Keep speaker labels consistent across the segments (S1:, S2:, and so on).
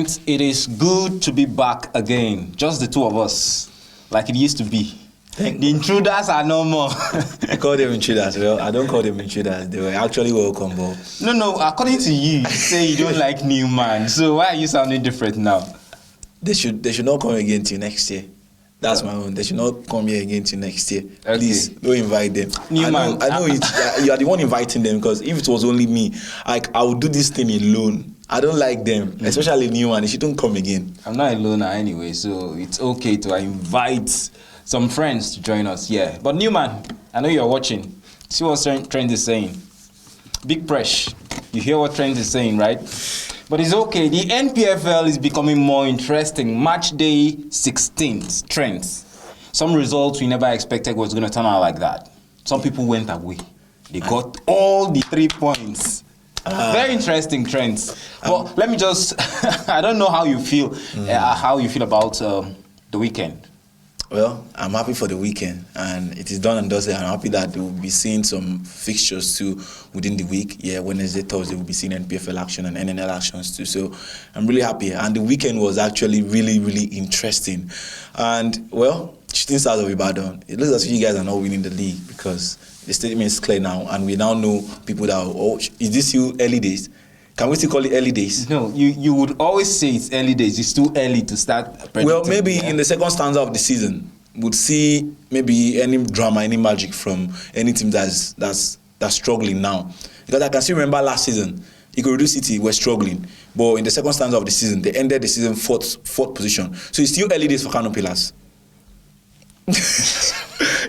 S1: right, it is good to be back again. Just the two of us, like it used to be. The intruders are no more.
S2: I call them intruders. Well, I don't call them intruders. They were actually welcome, but...
S1: No, according to you, you say you don't like Newman. So why are you sounding different now?
S2: They should not come again till next year. That's my own. They should not come here again till next year.
S1: Okay.
S2: Please, don't invite them.
S1: Newman.
S2: I know you are the one inviting them, because if it was only me, I would do this thing alone. I don't like them, especially Newman. They shouldn't come again.
S1: I'm not a loner anyway, so it's okay to invite some friends to join us. Yeah, but Newman, I know you're watching. See what Trent is saying. Big press. You hear what Trent is saying, right? But it's okay. The Npfl is becoming more interesting. Match day 16th. Trent. Some results we never expected was going to turn out like that. Some people went away. They got all the 3 points. Very interesting trends. But let me just, I don't know how you feel, about the weekend.
S2: Well, I'm happy for the weekend, and it is done and dusted. I'm happy that we'll be seeing some fixtures too within the week. Yeah, Wednesday, Thursday, we'll be seeing Npfl action and NNL actions too. So I'm really happy, and the weekend was actually really, really interesting. And well, Shooting Stars of Ibadan, it looks as if you guys are not winning the league, because the statement is clear now, and we now know people that is this still early days? Can we still call it early days?
S1: No, you would always say it's early days. It's too early to start predicting.
S2: Well, maybe in the second stanza of the season, we'll see maybe any drama, any magic from any team that's struggling now. Because I can still remember last season, Ikorodu City were struggling, but in the second stanza of the season, they ended the season fourth position. So it's still early days for Kano Pillars.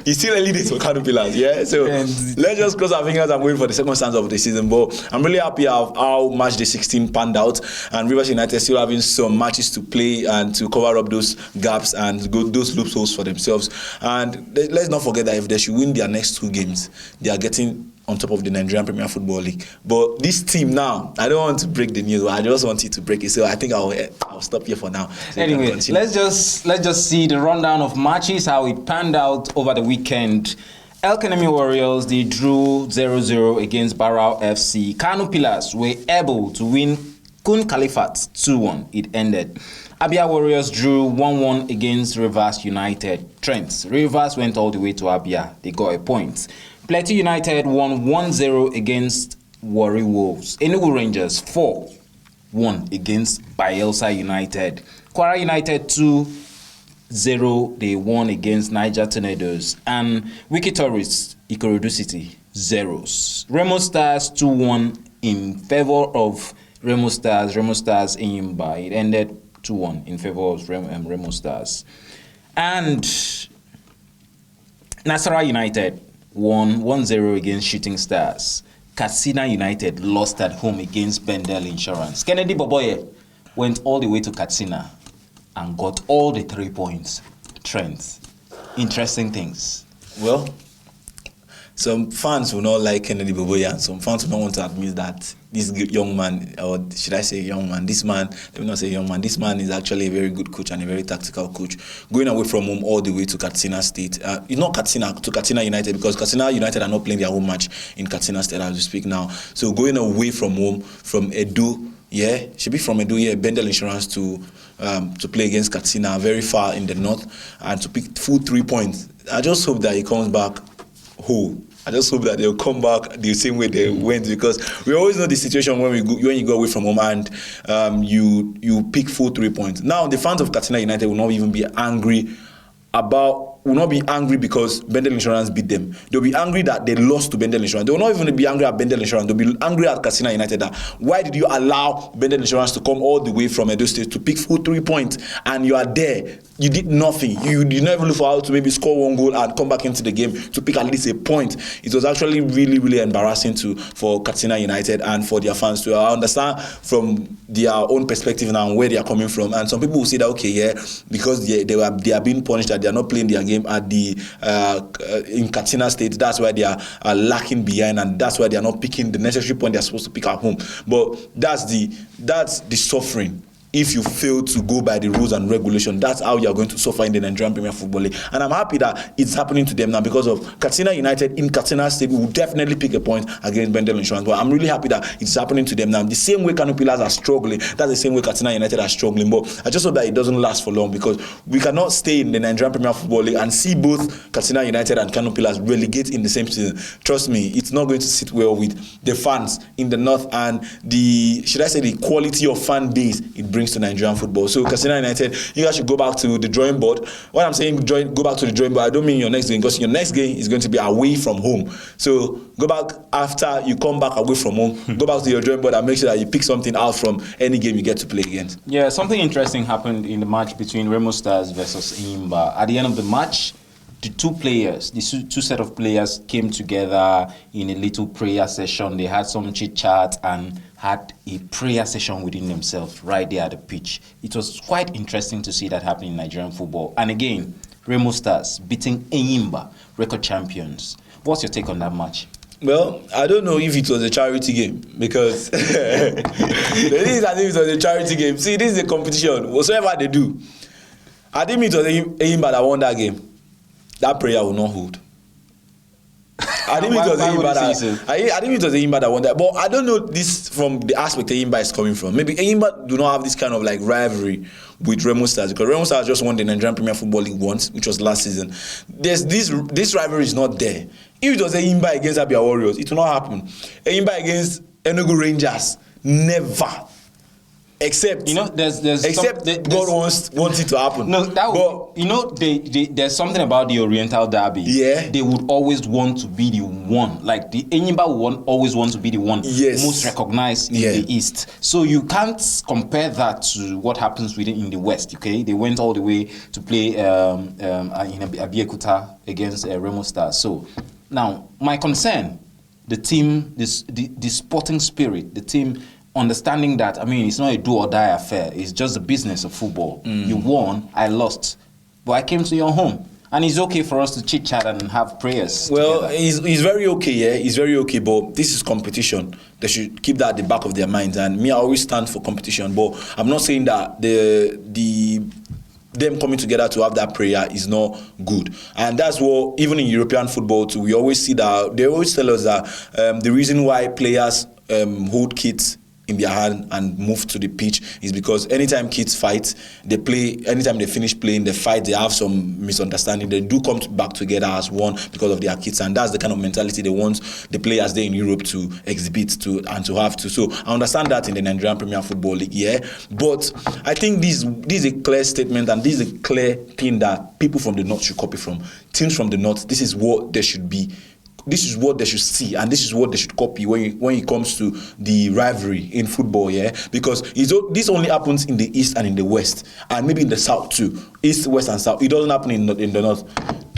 S2: It's still early days for Kano Pillars, yeah? So let's just cross our fingers and wait for the second stanza of the season. But I'm really happy how match day 16 panned out, and Rivers United still having some matches to play and to cover up those gaps and go those loopholes for themselves. And let's not forget that if they should win their next 2 games, they are getting on top of the Nigerian Premier Football League. But this team now, I don't want to break the news, I just want it to break it. So I think I'll stop here for now. So
S1: anyway, let's just see the rundown of matches, how it panned out over the weekend. El Kanemi Warriors, they drew 0-0 against Barao FC. Kano Pillars were able to win Kun Khalifat 2-1. It ended. Abia Warriors drew 1-1 against Rivers United. Trent. Rivers went all the way to Abia. They got a point. Plateau United won 1-0 against Warri Wolves. Enugu Rangers 4-1 against Bayelsa United. Kwara United 2-0 they won against Niger Tornadoes. And Wiki Tourists Ikorodu City 0s. Remo Stars 2-1 in favor of Remo Stars. Remo Stars in Yimba. It ended 2-1 in favor of Remo Stars. And Nasarawa United won 1-0 against Shooting Stars. Katsina United lost at home against Bendel Insurance. Kennedy Boboye went all the way to Katsina and got all the 3 points. Trends. Interesting things.
S2: Well, some fans will not like Kennedy Boboye, and some fans will not want to admit that this young man, or should I say young man, this man, let me not say young man, this man is actually a very good coach and a very tactical coach. Going away from home all the way to Katsina State, not Katsina, to Katsina United, because Katsina United are not playing their home match in Katsina State as we speak now. So going away from home, from Edo, should be from Edo, Bendel Insurance to play against Katsina, very far in the north, and to pick full 3 points. I just hope that he comes back whole. I just hope that they'll come back the same way they went, because we always know the situation when you go away from home and you pick full 3 points. Now the fans of Katsina United will not even be angry because Bendel Insurance beat them. They'll be angry that they lost to Bendel Insurance. They will not even be angry at Bendel Insurance. They'll be angry at Katsina United that why did you allow Bendel Insurance to come all the way from Edo State to pick full 3 points, and you are there. You did nothing. You never look for how to maybe score 1 goal and come back into the game to pick at least a point. It was actually really, really embarrassing for Katsina United and for their fans too. I understand from their own perspective now where they are coming from, and some people will say that because they are being punished that they are not playing their game at the in Katsina State. That's why they are lacking behind, and that's why they are not picking the necessary point they are supposed to pick at home. But that's the suffering if you fail to go by the rules and regulation. That's how you are going to suffer in the Nigerian Premier Football League. And I'm happy that it's happening to them now because of Katsina United in Katsina State will definitely pick a point against Bendel Insurance. But I'm really happy that it's happening to them now. The same way Kano Pillars are struggling, that's the same way Katsina United are struggling. But I just hope that it doesn't last for long, because we cannot stay in the Nigerian Premier Football League and see both Katsina United and Kano Pillars relegate in the same season. Trust me, it's not going to sit well with the fans in the north and the quality of fan base it brings to Nigerian football. So Katsina United, you guys should go back to the drawing board. When I'm saying go back to the drawing board, I don't mean your next game, because your next game is going to be away from home. So go back after you come back away from home. Go back to your drawing board and make sure that you pick something out from any game you get to play against.
S1: Yeah, something interesting happened in the match between Remo Stars versus Enyimba. At the end of the match, the two set of players came together in a little prayer session. They had some chit chat and had a prayer session within themselves right there at the pitch. It was quite interesting to see that happening in Nigerian football. And again, Remo Stars beating Enyimba, record champions. What's your take on that match?
S2: Well, I don't know if it was a charity game, because the thing is, I think it was a charity game. See, this is a competition. Whatsoever they do, I think it was Enyimba that won that game. That prayer will not hold. I think it was Enyimba that won that. But I don't know this from the aspect Enyimba is coming from. Maybe Enyimba do not have this kind of like rivalry with Remo Stars, because Remo Stars just won the Nigerian Premier Football League once, which was last season. There's this rivalry is not there. If it was Enyimba against Abia Warriors, it will not happen. Enyimba against Enugu Rangers, never. Except God wants it to happen.
S1: No, there's something about the Oriental Derby.
S2: Yeah,
S1: they would always want to be the one. Like the Enyimba would always want to be the one most recognized in the East. So you can't compare that to what happens in the West. Okay, they went all the way to play in Abeokuta against Remo Stars. So now my concern, the team, the sporting spirit, the team. Understanding that, I mean, it's not a do or die affair. It's just the business of football. You won, I lost. But I came to your home. And it's okay for us to chit-chat and have prayers.
S2: Well, he's very okay, yeah. He's very okay, but this is competition. They should keep that at the back of their minds. And me, I always stand for competition. But I'm not saying that them coming together to have that prayer is not good. And that's what, even in European football too, we always see that, they always tell us that the reason why players hold kids in their hand and move to the pitch is because anytime kids fight, anytime they finish playing, they fight, they have some misunderstanding, they do come back together as one because of their kids, and that's the kind of mentality they want the players there in Europe to exhibit and to have to. So I understand that in the Nigerian Premier Football League, yeah, but I think this is a clear statement, and this is a clear thing that people from the North should copy from. Teams from the North, this is what they should be. This is what they should see, and this is what they should copy when it comes to the rivalry in football, yeah? Because this only happens in the East and in the West, and maybe in the South too. East, West, and South. It doesn't happen in the North.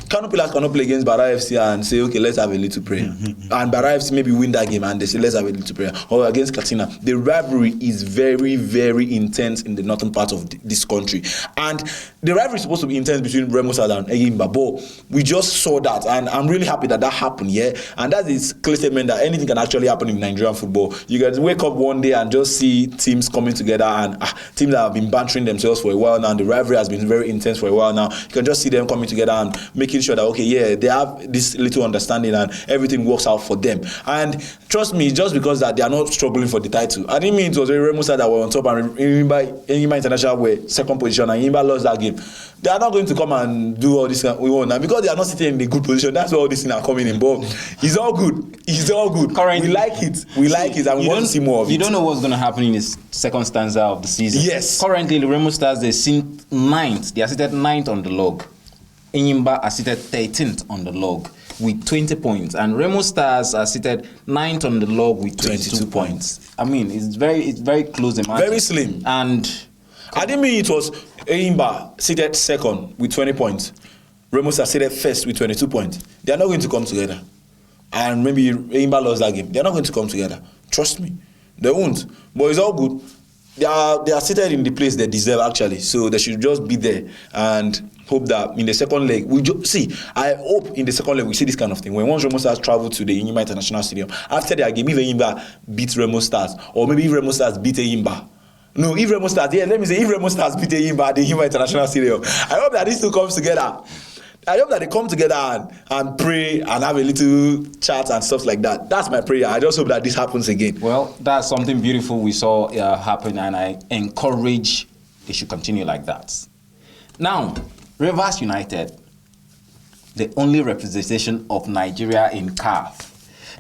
S2: Kano Pillars cannot play against Bara FC and say, okay, let's have a little prayer. And Bara FC maybe win that game and they say, let's have a little prayer. Or against Katsina. The rivalry is very, very intense in the northern part of this country. And the rivalry is supposed to be intense between Remo Stars and Enyimba. But we just saw that, and I'm really happy that happened, yeah? And that is clear statement that anything can actually happen in Nigerian football. You guys wake up one day and just see teams coming together, and teams that have been bantering themselves for a while now, and the rivalry has been very intense for a while now. You can just see them coming together and making sure that, okay, yeah, they have this little understanding and everything works out for them. And trust me, just because that they are not struggling for the title, I didn't mean it was Remo Stars that were on top and Enyimba International were second position and Enyimba lost that game. They are not going to come and do all this we want now, because they are not sitting in a good position. That's why all these things are coming in. But it's all good. It's all good. Currently, we like it. We like it, and we want to see more of it.
S1: You don't know what's going to happen in this second stanza of the season.
S2: Yes.
S1: Currently, the Remo Stars, they're sitting ninth. They are seated ninth on the log. Enyimba are seated 13th on the log with 20 points, and Remo Stars are seated 9th on the log with 22 points. I mean, it's very close.
S2: Very slim.
S1: And
S2: I didn't mean it was Enyimba seated second with 20 points. Remo Stars seated first with 22 points. They are not going to come together. And maybe Enyimba lost that game. They are not going to come together. Trust me. They won't. But it's all good. They are seated in the place they deserve, actually. So they should just be there and hope that in the second leg, I hope in the second leg we see this kind of thing. When once Remo Stars travel to the Enyimba International Stadium, after their game, if Enyimba beats Remo Stars, or maybe if Remo Stars beat Enyimba, No, if Remo Stars, yeah, let me say, if Remo Stars beat the Yimba International Stadium, I hope that these two comes together. I hope that they come together and pray and have a little chat and stuff like that. That's my prayer. I just hope that this happens again.
S1: Well, that's something beautiful we saw happen, and I encourage they should continue like that. Now, Rivers United, the only representation of Nigeria in CAF,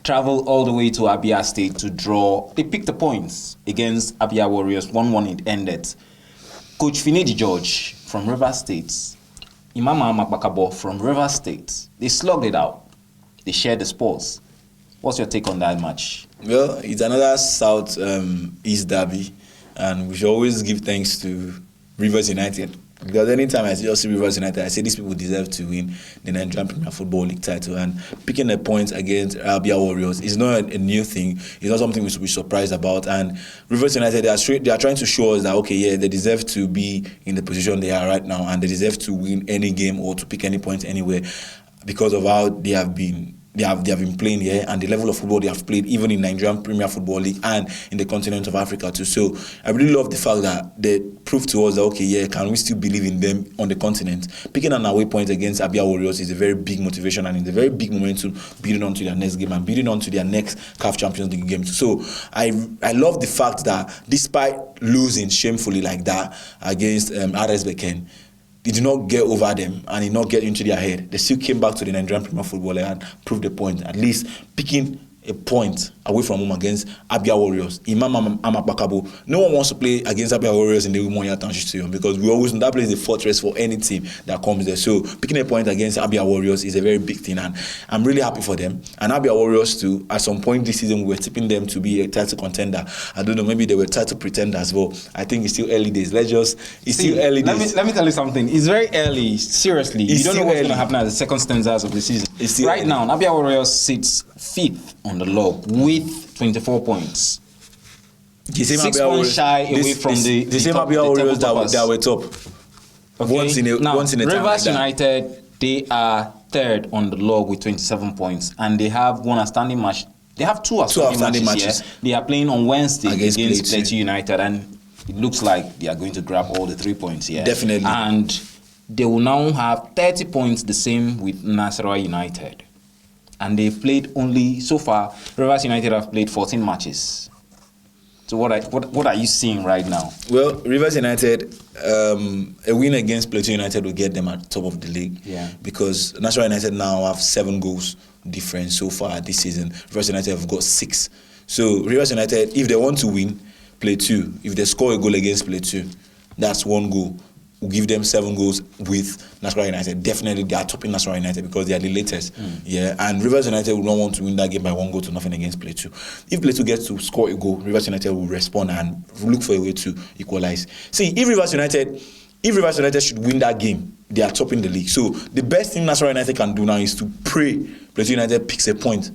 S1: traveled all the way to Abia State to draw. They picked the points against Abia Warriors. 1-1 it ended. Coach Finidi George from Rivers State, Imama Makbakabo from Rivers State, they slugged it out. They shared the spoils. What's your take on that match?
S2: Well, it's another South East derby, and we should always give thanks to Rivers United. Because anytime I see Rivers United, I say these people deserve to win the Nigerian Premier Football League title. And picking a point against Abia Warriors is not a new thing. It's not something we should be surprised about. And Rivers United, they are trying to show us that, okay, yeah, they deserve to be in the position they are right now, and they deserve to win any game or to pick any point anywhere because of how they have been. They have been playing here, and the level of football they have played, even in Nigerian Premier Football League and in the continent of Africa too. So I really love the fact that they proved to us that, okay, yeah, can we still believe in them on the continent? Picking an away point against Abia Warriors is a very big motivation, and it's a very big momentum building on to their next game and building on to their next CAF Champions League game. So I love the fact that despite losing shamefully like that against RS Beken, they did not get over them and did not get into their head. They still came back to the Nigerian Premier Football League and proved the point, at least picking a point away from home against Abia Warriors. Imam Amakbakabo. No one wants to play against Abia Warriors in the Umoya Township Stadium because we always know that place is a fortress for any team that comes there. So picking a point against Abia Warriors is a very big thing, and I'm really happy for them. And Abia Warriors too, at some point this season, we were tipping them to be a title contender. I don't know, maybe they were title pretenders, but I think it's still early days. Still early days.
S1: Let me tell you something. It's very early. Seriously, you don't know what's going to happen at the second stanzas of the season. Right now, Abia Warriors sits 5th on the log with 24 points.
S2: The same
S1: 6 points shy away from the
S2: same Abia Warriors that were top.
S1: Okay.
S2: Once in a
S1: Rivers
S2: time like
S1: United, they are 3rd on the log with 27 points, and they have one outstanding match. They have two outstanding matches. Here. They are playing on Wednesday against Plateau United, and it looks like they are going to grab all the 3 points here.
S2: Definitely.
S1: And they will now have 30 points, the same with Nasarawa United. And they've played only, so far, Rivers United have played 14 matches. So what are you seeing right now?
S2: Well, Rivers United, a win against Plateau United will get them at the top of the league.
S1: Yeah.
S2: Because Nasarawa United now have 7 goals difference so far this season. Rivers United have got 6. So Rivers United, if they want to win, Plateau, if they score a goal against Plateau, that's 1 goal. Will give them 7 goals with Nasarawa United. Definitely they are topping Nasarawa United because they are the latest. Yeah, and Rivers United will not want to win that game by 1-0 against Plateau. If Plateau gets to score a goal, Rivers United will respond and look for a way to equalize. See, if Rivers United should win that game, they are topping the league. So the best thing Nasarawa United can do now is to pray Plateau United picks a point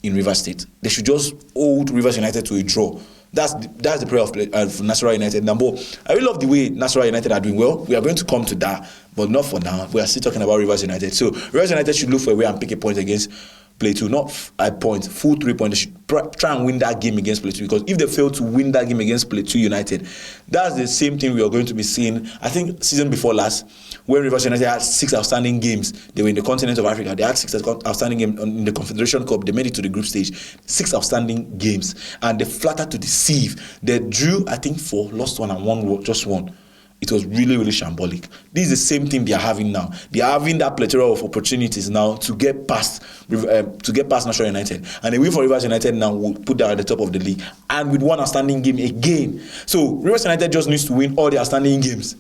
S2: in Rivers State. They should just hold Rivers United to a draw. That's the prayer of Nasarawa United. Number, I really love the way Nasarawa United are doing well. We are going to come to that, but not for now. We are still talking about Rivers United. So Rivers United should look for a way and pick a point against Plateau, not a point, full 3 points. They should try and win that game against Plateau, because if they fail to win that game against Plateau United, that's the same thing we are going to be seeing. I think season before last, when Rivers United had 6 outstanding games, they were in the continent of Africa. They had 6 outstanding games in the Confederation Cup. They made it to the group stage. 6 outstanding games, and they flattered to deceive. They drew, I think, 4, lost 1 and won just 1. It was really, really shambolic. This is the same thing they are having now. They are having that plethora of opportunities now to get past National United. And a win for Rivers United now will put them at the top of the league. And with 1 outstanding game again. So Rivers United just needs to win all the outstanding games.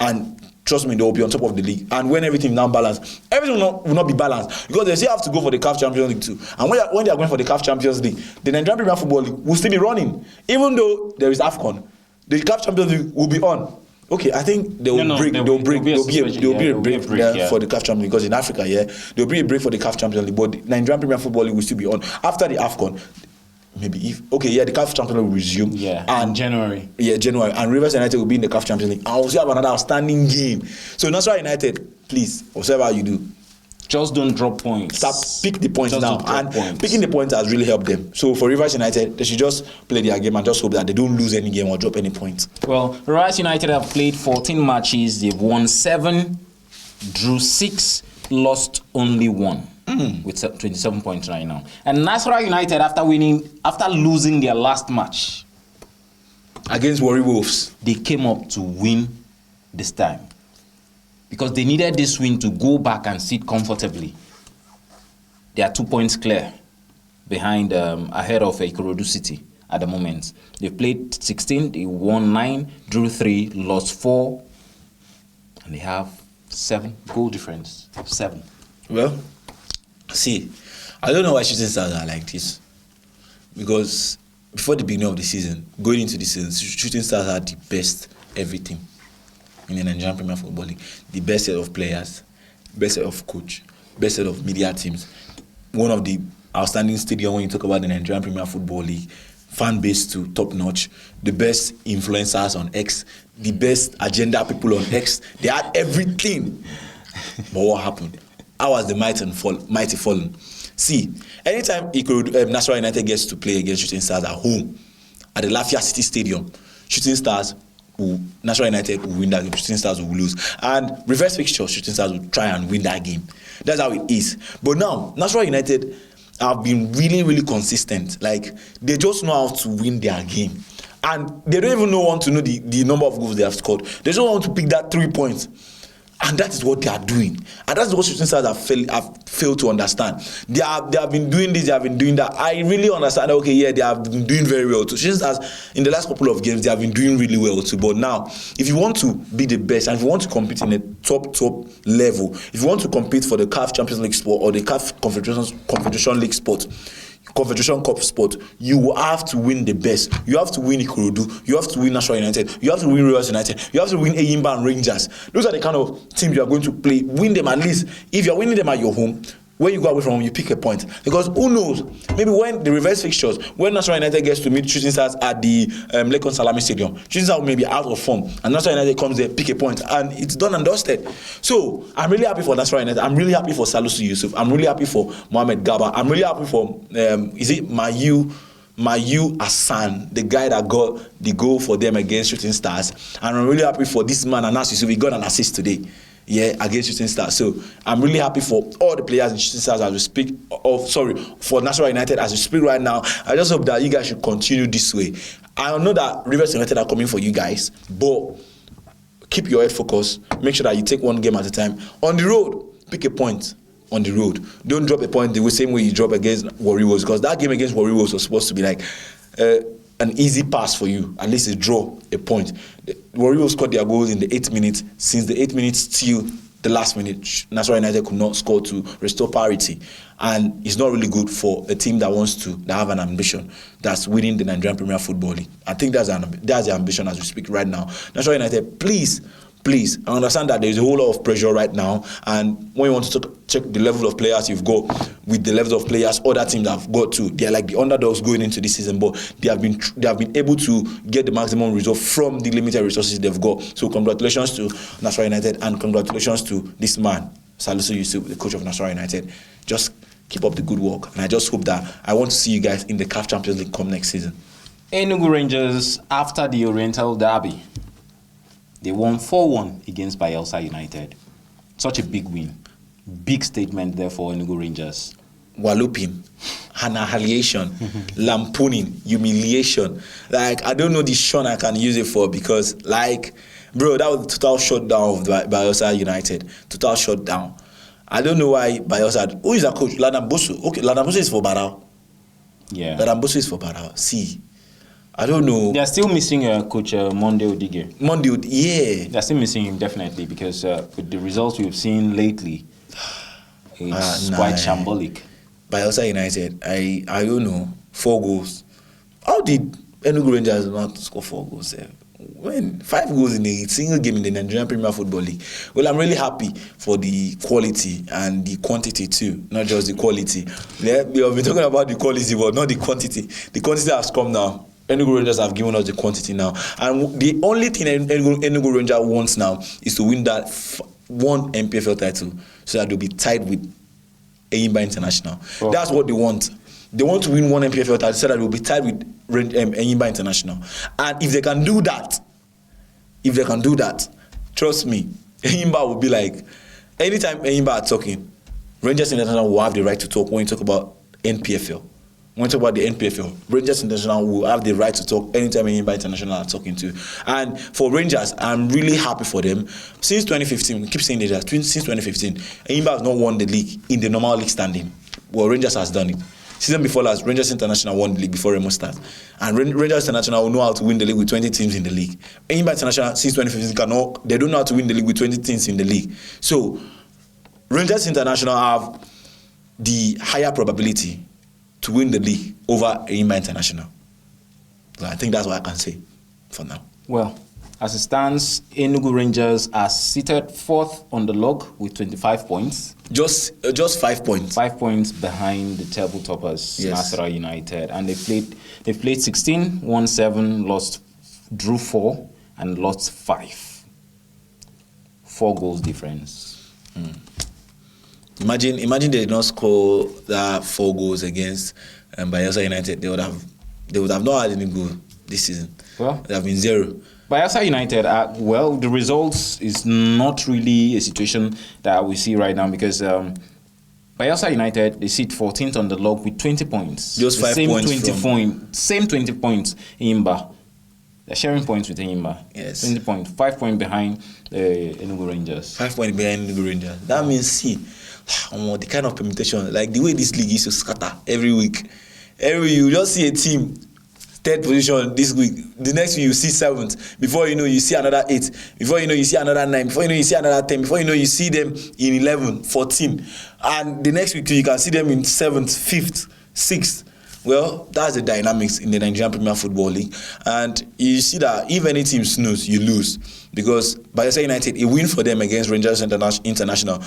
S2: And trust me, they will be on top of the league. And when everything is now balanced, everything will not be balanced, because they still have to go for the CAF Champions League too. And when they are going for the CAF Champions League, the Nigerian Premier Football League will still be running. Even though there is AFCON, the CAF Champions League will be on. Okay, I think they will break. There will be a break for the CAF Champions League, because in Africa, there will be a break for the CAF Champions League, but the Nigerian Premier Football League will still be on after the AFCON. Maybe the CAF Champions League will resume.
S1: And January.
S2: January. And Rivers United will be in the CAF Champions League. And we'll have another outstanding game. So Nasarawa United, please, whatever you do,
S1: Just don't drop points.
S2: Pick the points
S1: Just
S2: now.
S1: don't drop
S2: And
S1: points.
S2: picking the points has really helped them. So for Rivers United, they should just play their game and just hope that they don't lose any game or drop any points.
S1: Well, Rivers United have played 14 matches. They've won 7, drew 6, lost only 1. With 27 points right now. And Nasarawa United, after losing their last match
S2: Against Warri Wolves.
S1: they came up to win this time because they needed this win to go back and sit comfortably. They are 2 points clear behind, ahead of Ikorodu City at the moment. They've played 16, they won 9, drew 3, lost 4, and they have 7 goal difference. 7.
S2: Well, see, I don't know why Shooting Stars are like this. Because before the beginning of the season, going into the season, Shooting Stars had the best everything in the Nigerian Premier Football League. The best set of players, best set of coach, best set of media teams. One of the outstanding stadium when you talk about the Nigerian Premier Football League. Fan base to top notch, the best influencers on X, the best agenda people on X. They had everything. But what happened? How was the mighty fallen? See, anytime Nasarawa United gets to play against Shooting Stars at home, at the Lafia City Stadium, Nasarawa United will win that game, Shooting Stars will lose. And reverse fixture, Shooting Stars will try and win that game. That's how it is. But now, Nasarawa United have been really, really consistent. Like, they just know how to win their game. And they don't even want to know the number of goals they have scored. They just want to pick that 3 points. And that is what they are doing. And that's what Shooting Stars have failed to understand. They have been doing this, they have been doing that. I really understand that, okay, yeah, they have been doing very well too. Shooting Stars, in the last couple of games, they have been doing really well too. But now, if you want to be the best, and if you want to compete in a top level, if you want to compete for the CAF Champions League spot or the CAF Confederation League spot, Confederation Cup spot, you will have to win the best. You have to win Ikorodu, you have to win Nasarawa United, you have to win Rivers United, you have to win Eyimba and Rangers. Those are the kind of teams you are going to play. Win them at least. If you're winning them at your home, when you go away from home, you pick a point. Because who knows, maybe when the reverse fixtures, when Nasarawa United gets to meet Shooting Stars at the Lekon Salami Stadium, Shooting Stars may be out of form, and Nasarawa United comes there, pick a point, and it's done and dusted. So, I'm really happy for Nasarawa United. I'm really happy for Salisu Yusuf. I'm really happy for Mohamed Gaba. I'm really happy for, Mayu Hassan, the guy that got the goal for them against Shooting Stars. And I'm really happy for this man, Anas Yusuf. He got an assist today. Yeah, against Shooting Stars. So I'm really happy for all the players in Shooting Stars as we speak. For Nasarawa United as we speak right now. I just hope that you guys should continue this way. I know that Rivers United are coming for you guys, but keep your head focused. Make sure that you take one game at a time. On the road, pick a point. On the road, don't drop a point the same way you drop against Warri Wolves, because that game against Warri Wolves was supposed to be like an easy pass for you, at least a draw, a point. Warri Wolves scored their goals in the 8th minute. Since the 8th minute till the last minute, Nasarawa United could not score to restore parity, and it's not really good for a team that have an ambition that's winning the Nigerian Premier Football League. I think that's the ambition as we speak right now. Nasarawa United, please, I understand that there's a whole lot of pressure right now, and when you want to check the level of players you've got with the levels of players other teams have got to, they're like the underdogs going into this season, but they have been able to get the maximum result from the limited resources they've got. So congratulations to Nasarawa United, and congratulations to this man, Salisu Yusuf, the coach of Nasarawa United. Just keep up the good work, and I just hope that I want to see you guys in the CAF Champions League come next season.
S1: Enugu Rangers, after the Oriental Derby, they won 4-1 against Bayelsa United. Such a big win. Big statement there for Enugu Rangers.
S2: Walloping, annihilation, lampooning, humiliation. Like, I don't know the shun I can use it for, because, like, bro, that was a total shutdown of Bayelsa United. Total shutdown. I don't know why Bayelsa... Who is that coach? Ladambosu. Okay, Ladambosu is for Barao.
S1: Yeah.
S2: Ladambosu is for Barao. See, I don't know.
S1: They are still missing Coach Monde Odige.
S2: Yeah.
S1: They are still missing him, definitely, because with the results we've seen lately, it's quite shambolic.
S2: Bayelsa United, I don't know, 4 goals. How did Enugu Rangers not score 4 goals? When 5 goals in a single game in the Nigerian Premier Football League. Well, I'm really happy for the quality and the quantity too, not just the quality. Yeah, we have been talking about the quality, but not the quantity. The quantity has come now. Enugu Rangers have given us the quantity now, and the only thing Enugu Rangers wants now is to win that one Npfl title, so that they'll be tied with Enyimba International.
S1: Oh.
S2: That's what they want. They want to win one Npfl title so that they will be tied with Enyimba International. And if they can do that, trust me, Enyimba will be like, anytime Enyimba are talking, Rangers International will have the right to talk when you talk about Npfl. When you talk about the Npfl, Rangers International will have the right to talk anytime Enyimba International are talking to. And for Rangers, I'm really happy for them. Since 2015, we keep saying that since 2015, Enyimba has not won the league in the normal league standing. Well, Rangers has done it. Season before last, Rangers International won the league before Remo start. And Rangers International will know how to win the league with 20 teams in the league. Enyimba International, since 2015, they don't know how to win the league with 20 teams in the league. So, Rangers International have the higher probability to win the league over Enyimba International. So I think that's what I can say for now.
S1: Well, as it stands, Enugu Rangers are seated 4th on the log with 25 points.
S2: Just 5 points.
S1: 5 points behind the table toppers,
S2: Yes.
S1: Nasarawa United, and they played 16, won 7, drew 4, and lost 5. 4 goals difference.
S2: Imagine they did not score that 4 goals against Bayelsa United. They would have not had any goal this season.
S1: Well,
S2: They have been 0.
S1: Bayelsa United, the results is not really a situation that we see right now because Bayelsa United, they sit 14th on the log with 20 points.
S2: Just 5 points
S1: Same 20 points in Enyimba. They're sharing points with Enyimba.
S2: Yes.
S1: 20 points. 5 points behind Enugu Rangers.
S2: 5 points behind the Rangers. That means, see, the kind of permutation, like the way this league is to scatter every week. You just see a team 3rd position this week. The next week you see 7th. Before you know, you see another 8th. Before you know, you see another 9. Before you know, you see another 10. Before you know, you see them in 11, 14. And the next week you can see them in 7th, 5th, 6th. Well, that's the dynamics in the Nigerian Premier Football League. And you see that if any team snooze, you lose. Because Bayelsa United, a win for them against Rangers International,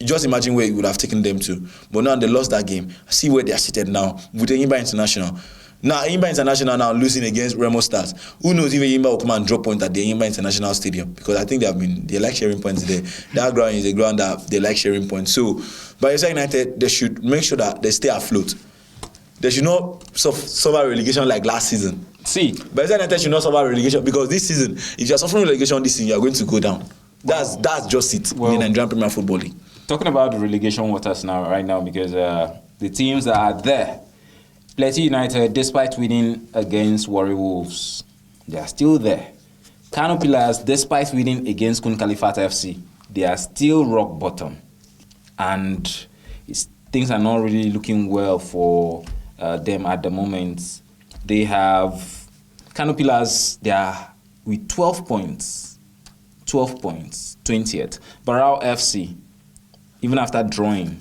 S2: just imagine where it would have taken them to. But now they lost that game. See where they are seated now with Enyimba International. Now, Enyimba International now losing against Remo Stars. Who knows if Enyimba will come and drop point at the Enyimba International Stadium? Because I think they like sharing points there. That ground is a ground that they like sharing points. So, Bayelsa United, they should make sure that they stay afloat. They should not suffer relegation like last season.
S1: See,
S2: Bayelsa United should not suffer relegation because this season, if you are suffering relegation this season, you are going to go down. That's just it in the Nigerian Premier Football League.
S1: talking about the relegation waters right now, because the teams that are there, Plateau United, despite winning against Warri Wolves, they are still there. Kano Pillars, despite winning against Kun Khalifat FC, they are still rock bottom. And things are not really looking well for them at the moment. They have Kano Pillars, they are with 12 points. 12 points, 20th. Barao FC, even after drawing,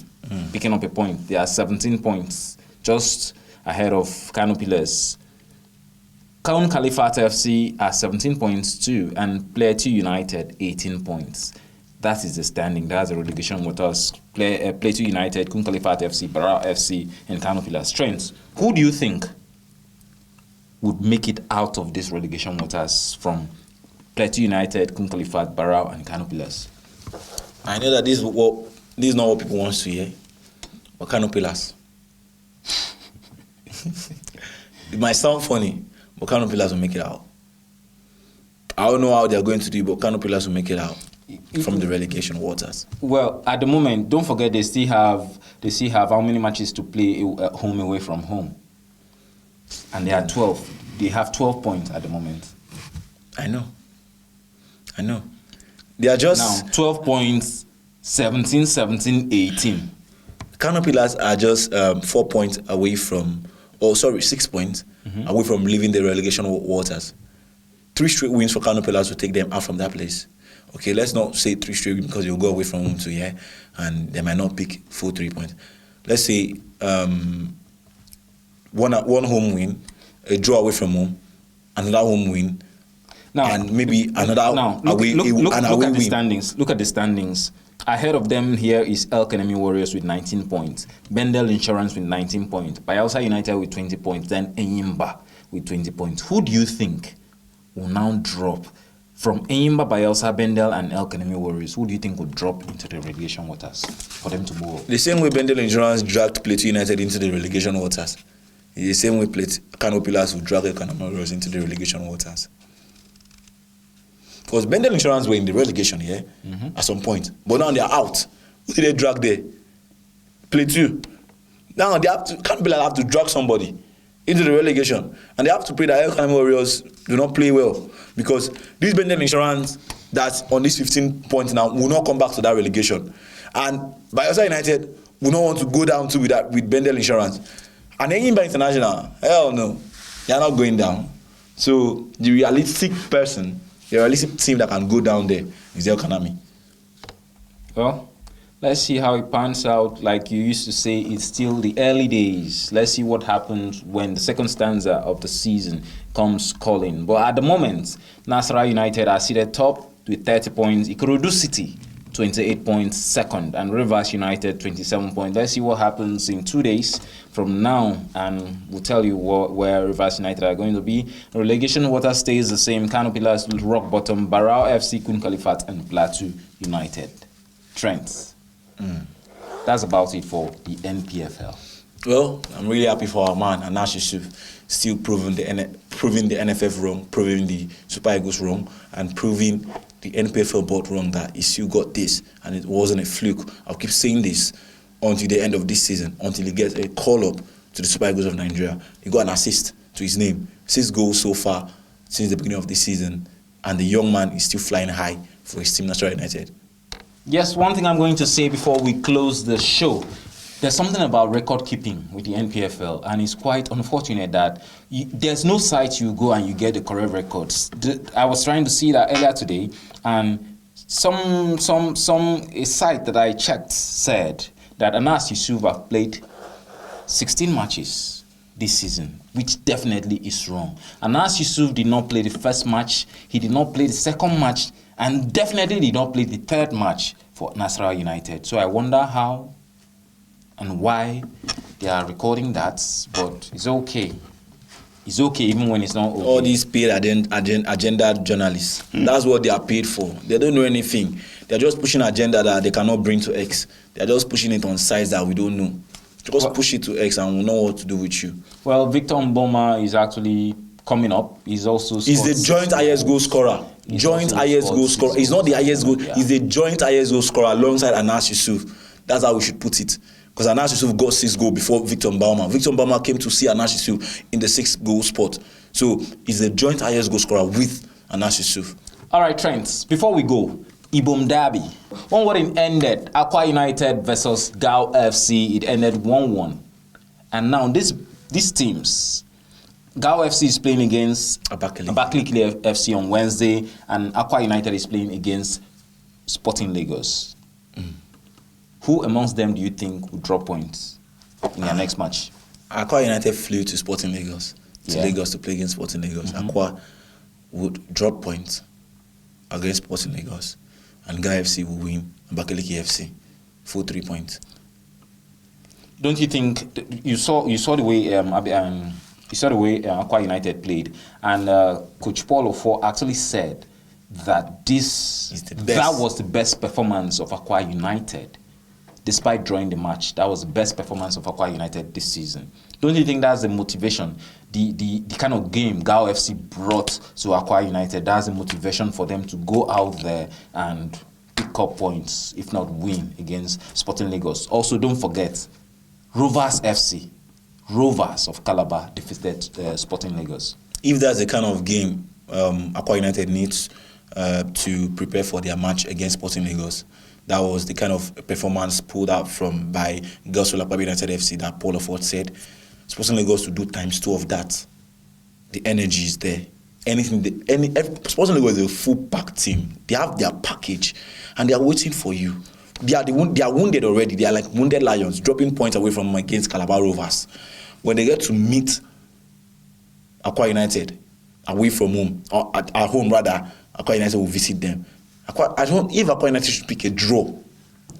S1: picking up a point, they are 17 points, just ahead of Kano Pillars. Kun Khalifat FC are 17 points too, and Plateau United 18 points. That is the standing. That's the relegation with us. Plateau United, Kun Khalifat FC, Barao FC, and Kano Pillars. Trent, who do you think would make it out of this relegation waters from Plateau United, Kun Khalifat, Barao, and Kano Pillars?
S2: I know that this is not what people want to hear. But Kano Pillars. It might sound funny, but Kano Pillars will make it out. I don't know how they are going to do it, but Kano Pillars will make it out from the relegation waters.
S1: Well, at the moment, don't forget they still have how many matches to play at home away from home, and they are 12. They have 12 points at the moment.
S2: I know. They are just
S1: now 12 points, 17, 18.
S2: Kano Pillars are just 4 points away from, 6 points away from leaving the relegation waters. 3 straight wins for Kano Pillars will take them out from that place. Okay, let's not say 3 straight wins because you'll go away from home to here and they might not pick full 3 points. Let's say one home win, a draw away from home, another home win,
S1: now,
S2: and maybe another away win.
S1: Look at the standings. Look at the standings. Ahead of them here is El Kanemi Warriors with 19 points, Bendel Insurance with 19 points, Bayelsa United with 20 points, then Enyimba with 20 points. Who do you think will now drop from Enyimba, Bayelsa, Bendel, and El Kanemi Warriors, who do you think would drop into the relegation waters for them to move up?
S2: The same way Bendel Insurance dragged Plateau United into the relegation waters. It's the same way Kano Pillars will drag El Kanemi Warriors into the relegation waters. Because Bendel Insurance were in the relegation here at some point, but now they are out. Who did they drag there? Plateau. Now they Kano Pillars have to drag somebody into the relegation, and they have to pray that El Kanemi Warriors do not play well, because this Bendel Insurance that's on this 15 points now will not come back to that relegation, and Bayelsa United will not want to go down with Bendel Insurance, and Enyimba International, hell no, they are not going down. So the realistic team that can go down there is El Kanemi.
S1: Well, let's see how it pans out. Like you used to say, it's still the early days. Let's see what happens when the second stanza of the season comes calling. But at the moment, Nasarawa United are seated top with 30 points. Ikorodu City, 28 points, second. And Rivers United, 27 points. Let's see what happens in 2 days from now. And we'll tell you where Rivers United are going to be. Relegation water stays the same. Kano Pillars, rock bottom. Barao FC, Kun Khalifat, and Plateau United. Trent. That's about it for the Npfl.
S2: Well, I'm really happy for our man, Anash Yusuf, still proving the NFF wrong, proving the Super Eagles wrong, and proving the Npfl board wrong that he still got this, and it wasn't a fluke. I'll keep saying this until the end of this season, until he gets a call-up to the Super Eagles of Nigeria. He got an assist to his name. 6 goals so far since the beginning of this season, and the young man is still flying high for his team, Nasarawa United.
S1: Yes, one thing I'm going to say before we close the show, there's something about record keeping with the Npfl, and it's quite unfortunate that there's no site you go and you get the correct records. I was trying to see that earlier today, and a site that I checked said that Anas Yusuf have played 16 matches this season, which definitely is wrong. Anas Yusuf did not play the first match, he did not play the second match, and definitely did not play the third match for Nasarawa United. So I wonder how and why they are recording that, but it's okay. It's okay even when it's not okay.
S2: All these paid agenda journalists, that's what they are paid for. They don't know anything. They're just pushing agenda that they cannot bring to X. They're just pushing it on sites that we don't know. Just push it to X and we'll know what to do with you.
S1: Well, Victor Mboma is actually coming up. He's also
S2: he's the joint highest goal scorer. He's not the highest goal. Yeah. He's the joint highest goal scorer alongside Anas Yusuf. That's how we should put it. Because Anas Yusuf got 6 goals before Victor Mboma. Victor Mboma came to see Anas Yusuf in the 6th goal spot. So he's the joint highest goal scorer with Anas Yusuf.
S1: All right, Trent. Before we go, Ibom Derby. When it ended, Akwa United versus Gao FC, it ended 1-1. And now these teams, Gao FC is playing against Abakaliki FC on Wednesday, and Akwa United is playing against Sporting Lagos. Who amongst them do you think will drop points in their next match?
S2: Akwa United flew to Sporting Lagos, Lagos to play against Sporting Lagos. Akwa would drop points against Sporting Lagos, and Gao FC will win Abakaliki FC for 3 points.
S1: Don't you think you saw the way Akwa United played, and Coach Paul Ofo actually said that that was the best performance of Akwa United, despite drawing the match. That was the best performance of Akwa United this season. Don't you think that's the motivation, the kind of game Gao FC brought to Akwa United? That's the motivation for them to go out there and pick up points, if not win, against Sporting Lagos. Also, don't forget, Rovers FC, Rovers of Calabar defeated Sporting Lagos.
S2: If that's the kind of game Akwa United needs to prepare for their match against Sporting Lagos, that was the kind of performance pulled out by Girls Olakpabi United FC that Paul Ofo said. Sporting Lagos to do ×2 of that. The energy is there. Sporting Lagos is a full pack team. They have their package and they are waiting for you. They are wounded already. They are like wounded lions, dropping points away from against Calabar Rovers. When they get to meet Akwa United away from home, or at home rather, Akwa United will visit them. If Akwa United should pick a draw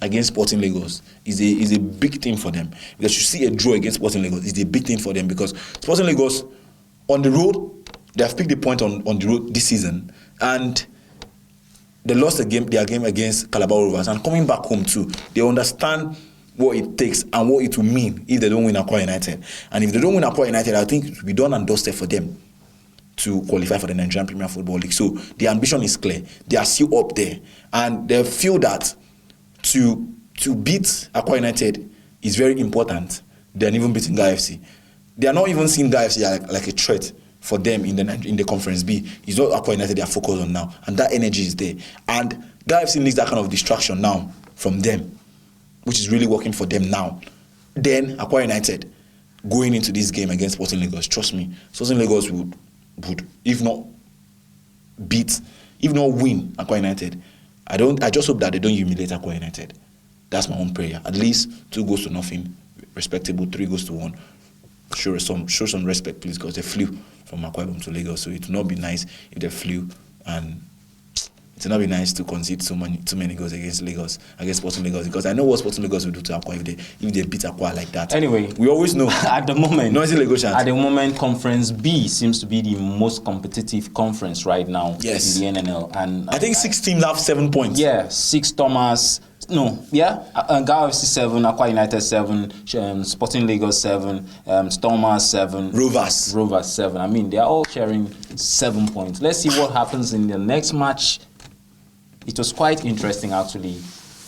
S2: against Sporting Lagos, is a big thing for them. Because you see a draw against Sporting Lagos is a big thing for them, because Sporting Lagos on the road, they have picked a point on the road this season, and they lost their game against Calabar Rovers, and coming back home too, they understand what it takes and what it will mean if they don't win Akwa United. And if they don't win Akwa United, I think it will be done and dusted for them to qualify for the Nigerian Premier Football League. So the ambition is clear. They are still up there, and they feel that to beat Akwa United is very important than even beating Ga FC. They are not even seeing Ga FC like a threat for them in the Conference B. It's not Akwa United they are focused on now, and that energy is there. And Ga FC needs that kind of distraction now from them, which is really working for them now. Then Akwa United going into this game against Sporting Lagos, trust me, Sporting Lagos would if not win Akwa United. I just hope that they don't humiliate Akwa United. That's my own prayer. At least 2-0, respectable, 3-1. Show some respect, please, because they flew from Akwa Ibom to Lagos. So it would not be nice if they flew, and it would not be nice to concede too many goals against Sporting Lagos, because I know what Sporting Lagos will do to Akwa if they beat Akwa like that.
S1: Anyway,
S2: we always know
S1: at the moment,
S2: Lagosians. At
S1: the moment, Conference B seems to be the most competitive conference right now.
S2: Yes.
S1: In the NNL, and
S2: I think 6 teams have 7 points.
S1: Yeah, 6 Thomas. No, yeah, Ga FC 7, Akwa United 7, Sporting Lagos 7, Stormers 7, Rovers 7. I mean, they are all sharing 7 points. Let's see what happens in the next match. It was quite interesting, actually,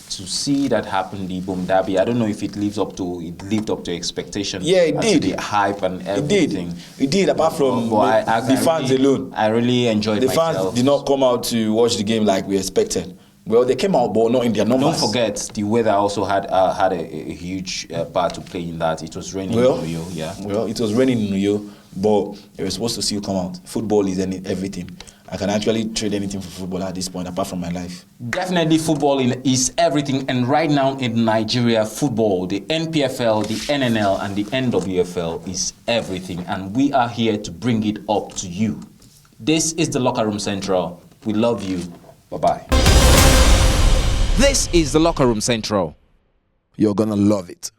S1: to see that happen, the Boom Derby. I don't know if it lived up to expectation.
S2: Yeah, it did.
S1: The hype and everything.
S2: It did. Apart from the fans alone.
S1: I really enjoyed myself.
S2: The fans did not come out to watch the game like we expected. Well, they came out, but not in their numbers.
S1: Don't forget, the weather also had a huge part to play in that. It was raining in Uyo, yeah. Well,
S2: it was raining in Uyo, but they were supposed to still come out. Football is everything. I can actually trade anything for football at this point, apart from my life.
S1: Definitely, football is everything. And right now in Nigeria, football, the Npfl, the NNL, and the NWFL is everything. And we are here to bring it up to you. This is the Locker Room Central. We love you. Bye-bye. This is the Locker Room Central.
S2: You're gonna love it.